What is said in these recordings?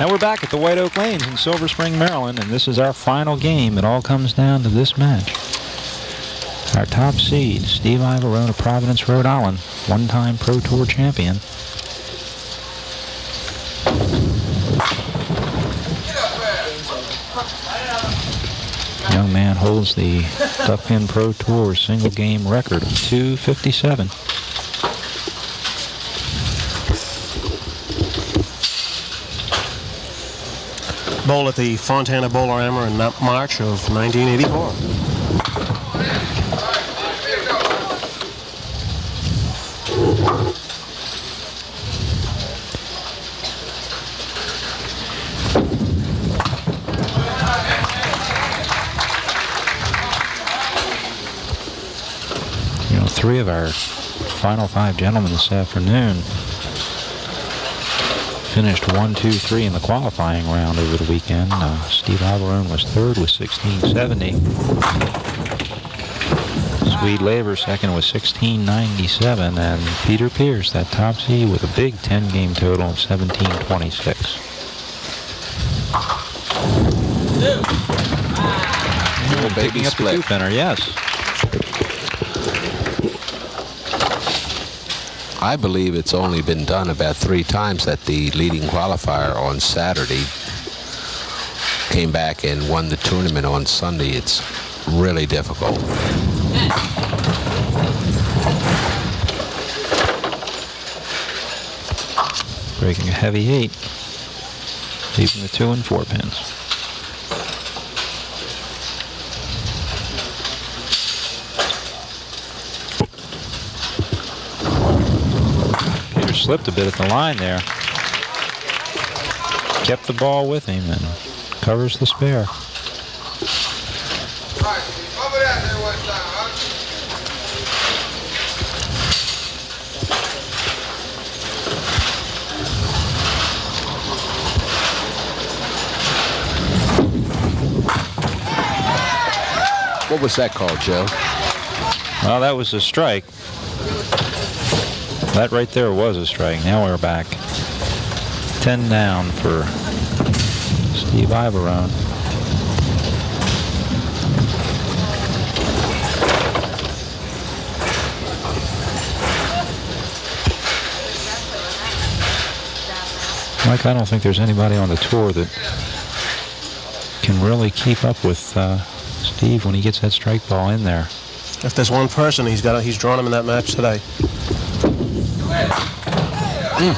And we're back at the White Oak Lanes in Silver Spring, Maryland, and this is our final game. It all comes down to this match. Our top seed, Steve Iavarone of Providence, Rhode Island, one-time Pro Tour champion. Young man holds the Duckpin Pro Tour single game record of 257. Bowl at the Fontana Bowler Hammer in March of 1984. Three of our final five gentlemen this afternoon finished 1, 2, 3 in the qualifying round over the weekend. Steve Iavarone was third with 1670. Swede Laver second with 1697, and Peter Pierce, that top seed, with a big 10-game total of 1726. Picking up the two-pinner, yes. I believe it's only been done about 3 times that the leading qualifier on Saturday came back and won the tournament on Sunday. It's really difficult. Breaking a heavy 8, leaving the 2 and 4 pins. Slipped a bit at the line there. Kept the ball with him and covers the spare. What was that called, Joe? Well, that was a strike. That right there was a strike. Now we're back 10 down for Steve Iavarone. Mike, I don't think there's anybody on the tour that can really keep up with Steve when he gets that strike ball in there. If there's one person, he's drawn him in that match today. And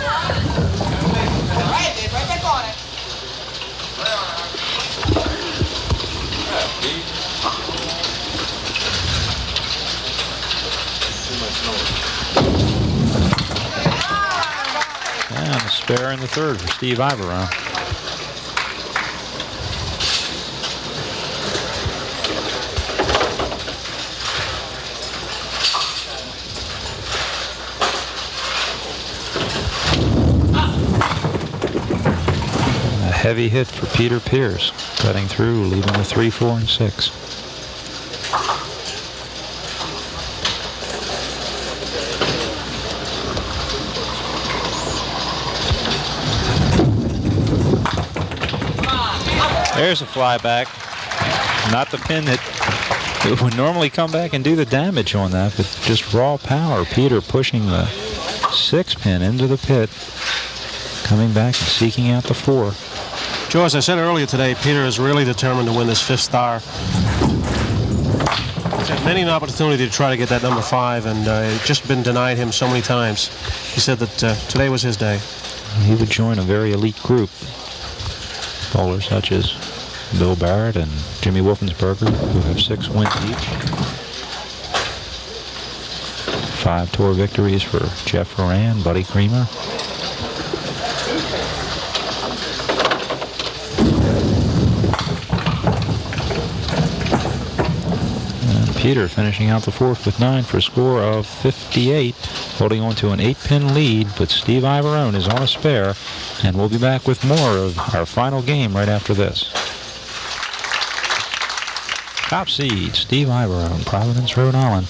a spare in the third for Steve Iavarone. Heavy hit for Peter Pierce, cutting through, leaving the 3, 4, and 6. There's a fly back. Not the pin that would normally come back and do the damage on that, but just raw power. Peter pushing the 6 pin into the pit, coming back and seeking out the 4. Joe, as I said earlier today, Peter is really determined to win this 5th star. He's had many an opportunity to try to get that number 5, and it's just been denied him so many times. He said that today was his day. He would join a very elite group. Bowlers such as Bill Barrett and Jimmy Wolfensberger, who have 6 wins each. 5 tour victories for Jeff Moran, Buddy Creamer. Peter finishing out the 4th with 9 for a score of 58, holding on to an 8-pin lead, but Steve Iavarone is on a spare, and we'll be back with more of our final game right after this. Top seed, Steve Iavarone, Providence, Rhode Island.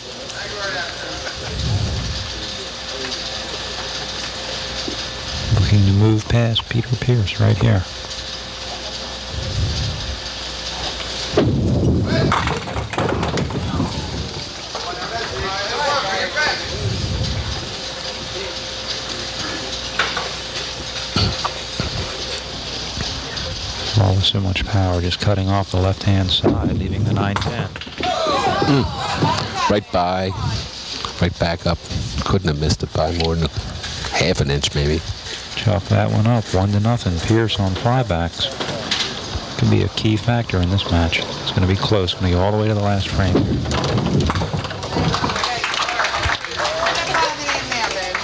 Looking to move past Peter Pierce right here. so much power, just cutting off the left-hand side, leaving the 9-10. Right back up. Couldn't have missed it by more than half an inch, maybe. Chalk that one up, 1-0. Pierce on flybacks. Could be a key factor in this match. It's going to be close. Going to go all the way to the last frame.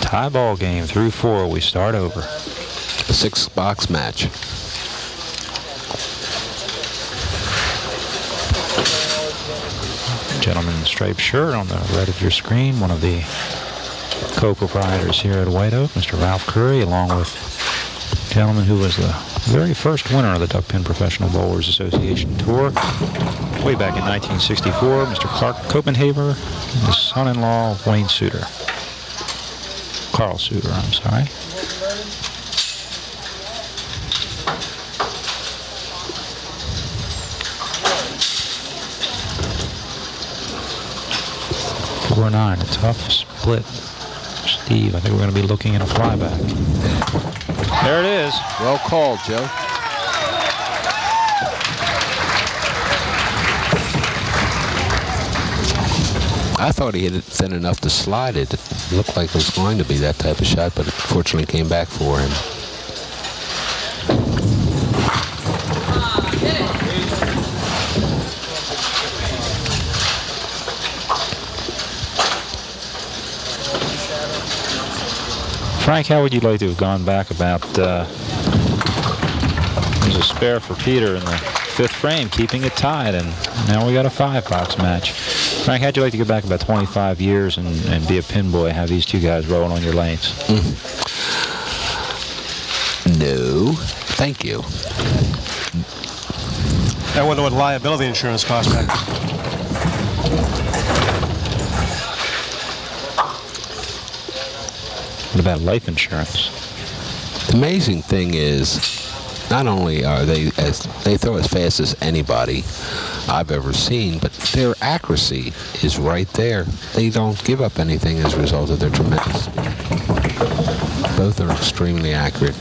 Tie ball game through 4. We start over. A 6-box match. Gentleman in striped shirt on the right of your screen, one of the co-proprietors here at White Oak, Mr. Ralph Curry, along with a gentleman who was the very first winner of the Duckpin Professional Bowlers Association Tour way back in 1964, Mr. Clark Copenhaver, and his son-in-law, Wayne Suter. Carl Suter, I'm sorry. A tough split. Steve, I think we're going to be looking at a flyback. There it is. Well called, Joe. I thought he hit it thin enough to slide it. It looked like it was going to be that type of shot, but it fortunately came back for him. Frank, how would you like to have gone back about, there's a spare for Peter in the 5th frame, keeping it tied, and now we got a 5-box match. Frank, how'd you like to go back about 25 years and be a pin boy, have these two guys rolling on your lanes? No, thank you. I wonder what liability insurance costs back. What about life insurance? The amazing thing is, not only are they throw as fast as anybody I've ever seen, but their accuracy is right there. They don't give up anything as a result of their tremendous speed. Both are extremely accurate.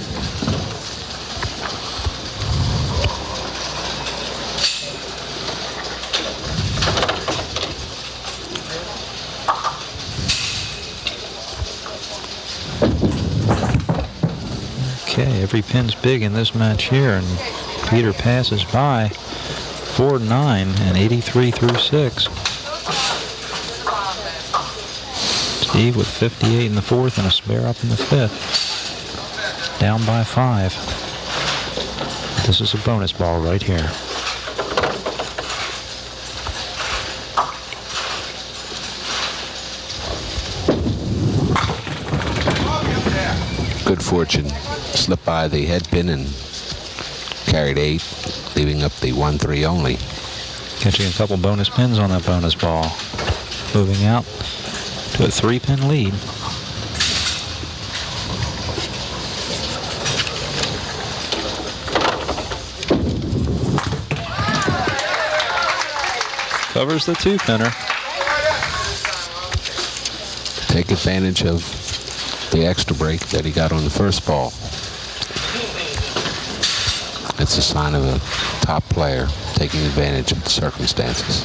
Okay, every pin's big in this match here, and Peter passes by 4-9 and 83 through 6. Steve with 58 in the 4th and a spare up in the 5th. Down by 5. This is a bonus ball right here. Good fortune. Slipped by the head pin and carried 8, leaving up the 1-3 only. Catching a couple bonus pins on that bonus ball. Moving out to a 3-pin lead. Covers the 2-pinner. Take advantage of the extra break that he got on the first ball. It's a sign of a top player taking advantage of the circumstances.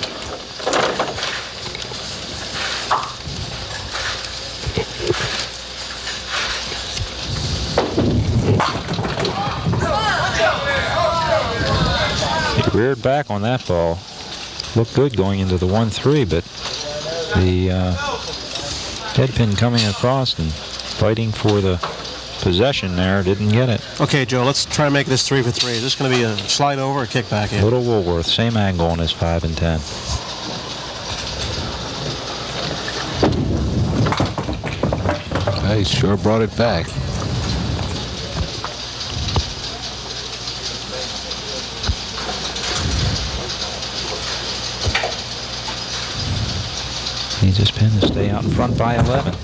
He reared back on that ball. Looked good going into the 1-3, but the head pin coming across and fighting for the possession there, didn't get it. Okay, Joe, let's try and make this 3 for 3. Is this going to be a slide over or a kickback in? Little Woolworth, same angle on his 5 and 10. He sure brought it back. Needs his pin to stay out in front by 11.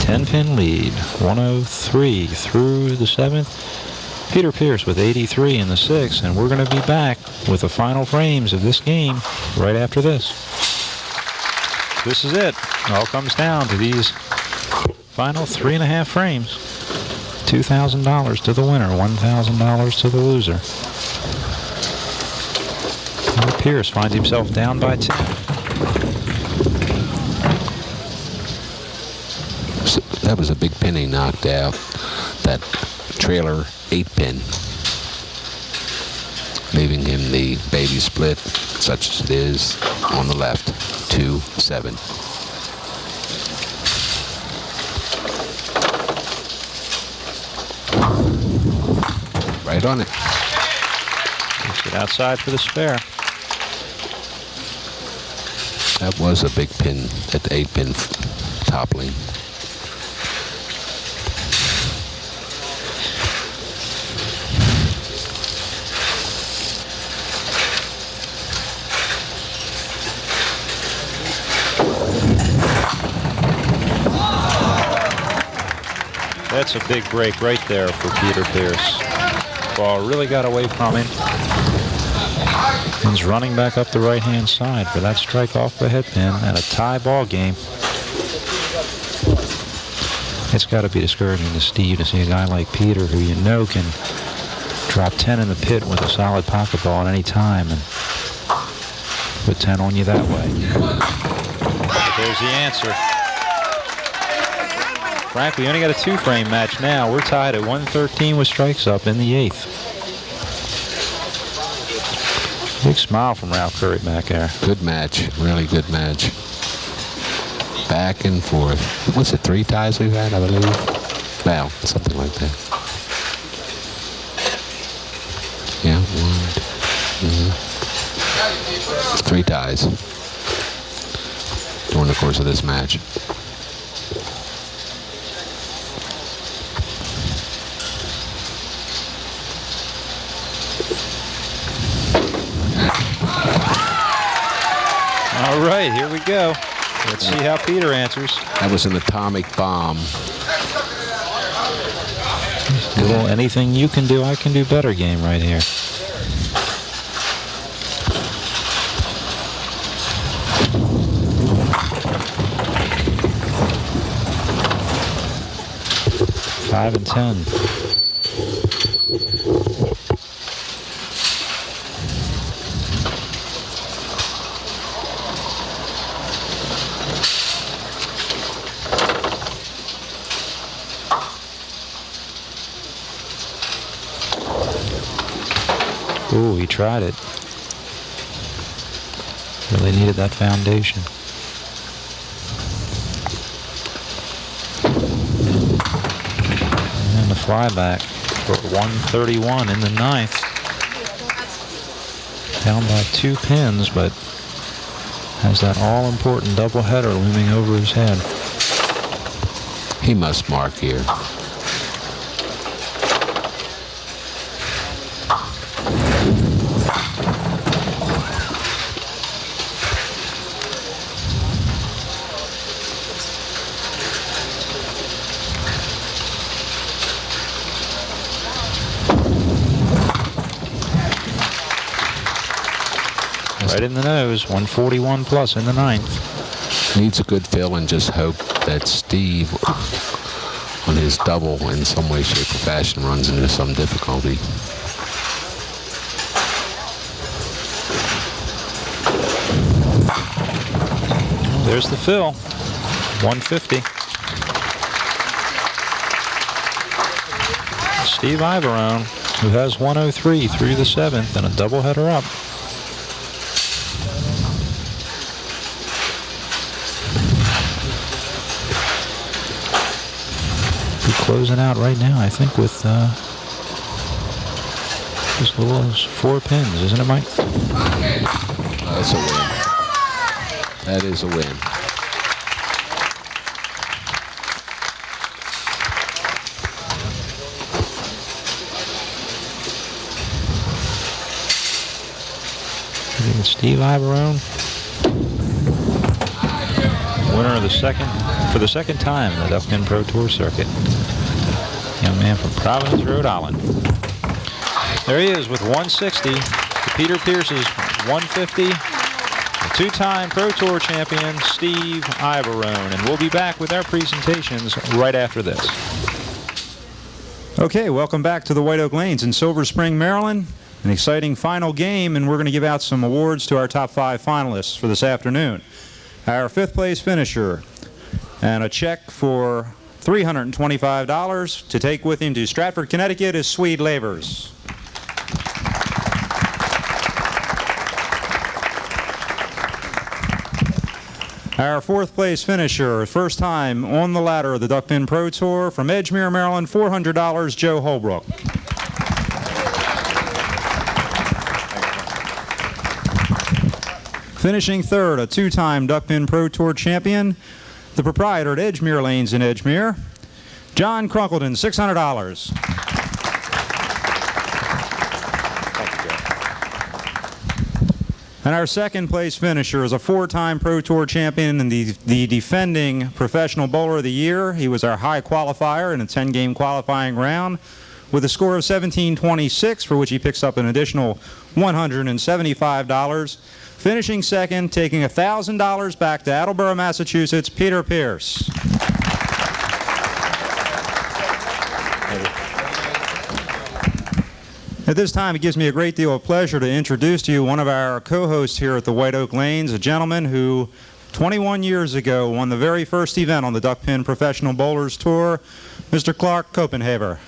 10-pin lead, 103 through the 7th. Peter Pierce with 83 in the 6th, and we're going to be back with the final frames of this game right after this. This is it. It all comes down to these final 3.5 frames. $2,000 to the winner, $1,000 to the loser. Pierce finds himself down by 10. So that was a big pin he knocked out. That trailer 8-pin. Leaving him the baby split, such as it is, on the left, 2-7. Right on it. Let's get outside for the spare. That was a big pin at the 8-pin toppling. That's a big break right there for Peter Pierce. Ball really got away from him. He's running back up the right-hand side for that strike off the headpin and a tie ball game. It's got to be discouraging to Steve to see a guy like Peter, who you know can drop 10 in the pit with a solid pocket ball at any time and put 10 on you that way. But there's the answer. Frank, we only got a 2-frame match now. We're tied at 113 with strikes up in the 8th. Big smile from Ralph Curry back there. Good match, really good match. Back and forth. What's it, 3 ties we've had, I believe? Well, something like that. Yeah, 3 ties during the course of this match. All right, here we go. Let's see how Peter answers. That was an atomic bomb. Little anything you can do, I can do better game right here. Five and 10. Ooh, he tried it. Really needed that foundation. And the flyback for 131 in the 9th. Down by 2 pins, but has that all-important doubleheader looming over his head. He must mark here. Right in the nose, 141 plus in the 9th. Needs a good fill and just hope that Steve, on his double, in some way, shape, or fashion, runs into some difficulty. There's the fill, 150. Steve Iavarone, who has 103 through the 7th and a doubleheader up. Closing out right now, I think, with as little as 4 pins, isn't it, Mike? That's a win. That is a win. Steve Iavarone, winner of the for the second time in the Duckpin Pro Tour circuit. Young man from Providence, Rhode Island. There he is with 160. Peter Pierce's 150. The 2-time Pro Tour champion, Steve Iavarone. And we'll be back with our presentations right after this. Okay, welcome back to the White Oak Lanes in Silver Spring, Maryland. An exciting final game, and we're going to give out some awards to our top 5 finalists for this afternoon. Our 5th place finisher, and a check for $325 to take with him to Stratford, Connecticut, is Swede Lavers. Our 4th place finisher, first time on the ladder of the Duckpin Pro Tour, from Edgemere, Maryland, $400, Joe Holbrook. Finishing 3rd, a 2-time Duckpin Pro Tour champion, the proprietor at Edgemere Lanes in Edgemere, John Crunkleton, $600. And our 2nd place finisher is a 4-time Pro Tour champion and the defending Professional Bowler of the Year. He was our high qualifier in a 10-game qualifying round with a score of 1726, for which he picks up an additional $175. Finishing 2nd, taking $1,000 back to Attleboro, Massachusetts, Peter Pierce. At this time, it gives me a great deal of pleasure to introduce to you one of our co-hosts here at the White Oak Lanes, a gentleman who 21 years ago won the very first event on the Duckpin Professional Bowlers Tour, Mr. Clark Copenhaver.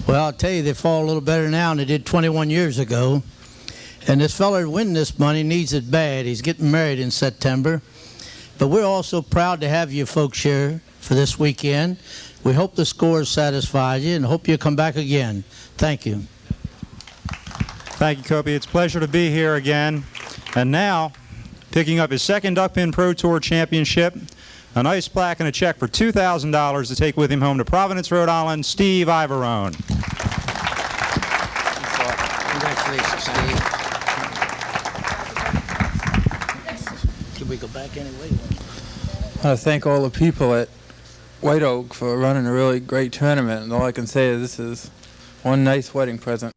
Well, I'll tell you, they fall a little better now than they did 21 years ago. And this fella winning this money needs it bad. He's getting married in September. But we're also proud to have you folks here for this weekend. We hope the scores satisfy you and hope you'll come back again. Thank you. Thank you, Kopi. It's a pleasure to be here again. And now, picking up his 2nd Duckpin Pro Tour championship, a nice plaque and a check for $2,000 to take with him home to Providence, Rhode Island, Steve Iavarone. Congratulations, Steve. Can we go back anyway? I want to thank all the people at White Oak for running a really great tournament, and all I can say is this is one nice wedding present.